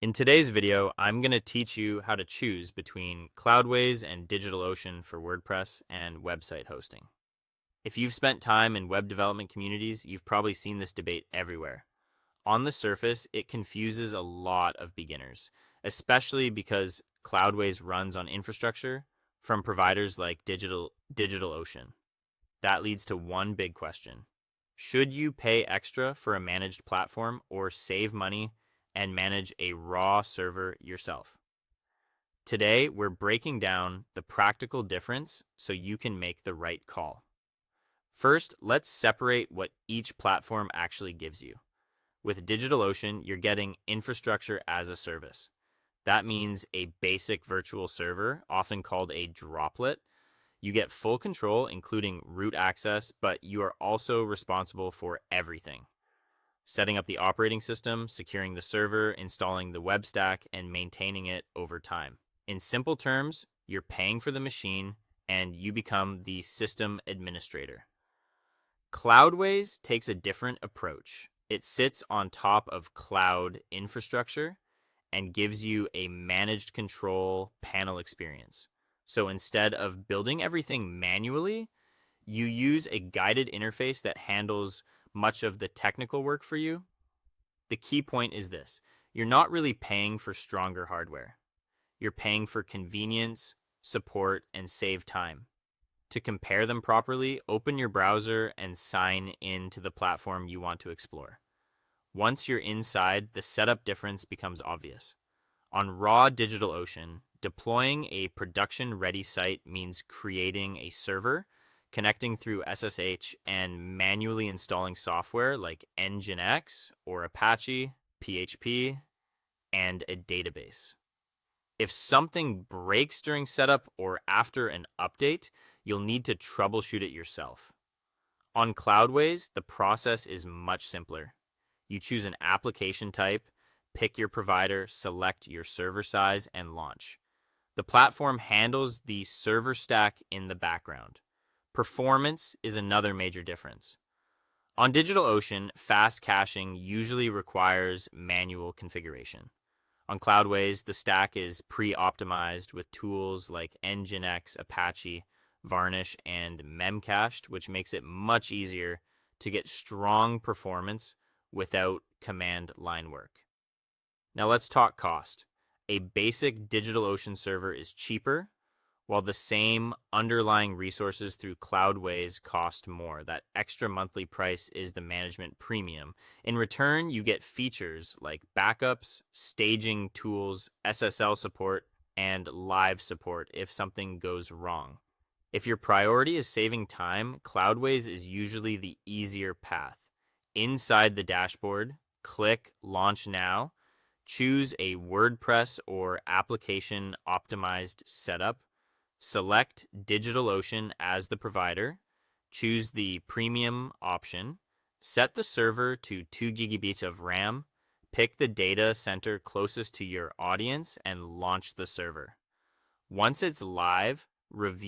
In today's video, I'm going to teach you how to choose between Cloudways and DigitalOcean for WordPress and website hosting. If you've spent time in web development communities, you've probably seen this debate everywhere. On the surface, it confuses a lot of beginners, especially because Cloudways runs on infrastructure from providers like DigitalOcean. That leads to one big question. Should you pay extra for a managed platform or save money and manage a raw server yourself? Today, we're breaking down the practical difference so you can make the right call. First, let's separate what each platform actually gives you. With DigitalOcean, you're getting infrastructure as a service. That means a basic virtual server, often called a droplet. You get full control, including root access, but you are also responsible for everything: setting up the operating system, securing the server, installing the web stack, and maintaining it over time. In simple terms, you're paying for the machine and you become the system administrator. Cloudways takes a different approach. It sits on top of cloud infrastructure and gives you a managed control panel experience. So instead of building everything manually, you use a guided interface that handles much of the technical work for you. The key point is this: you're not really paying for stronger hardware. You're paying for convenience, support, and save time. To compare them properly, open your browser and sign in to the platform you want to explore. Once you're inside, the setup difference becomes obvious. On raw DigitalOcean, deploying a production-ready site means creating a server, connecting through SSH, and manually installing software like Nginx or Apache, PHP, and a database. If something breaks during setup or after an update, you'll need to troubleshoot it yourself. On Cloudways, the process is much simpler. You choose an application type, pick your provider, select your server size, and launch. The platform handles the server stack in the background. Performance is another major difference. On DigitalOcean, fast caching usually requires manual configuration. On Cloudways, the stack is pre-optimized with tools like Nginx, Apache, Varnish, and Memcached, which makes it much easier to get strong performance without command line work. Now let's talk cost. A basic DigitalOcean server is cheaper, while the same underlying resources through Cloudways cost more. That extra monthly price is the management premium. In return, you get features like backups, staging tools, SSL support, and live support if something goes wrong. If your priority is saving time, Cloudways is usually the easier path. Inside the dashboard, click Launch Now, choose a WordPress or application optimized setup, select DigitalOcean as the provider, choose the premium option, set the server to 2 GB of RAM, pick the data center closest to your audience, and launch the server. Once it's live, review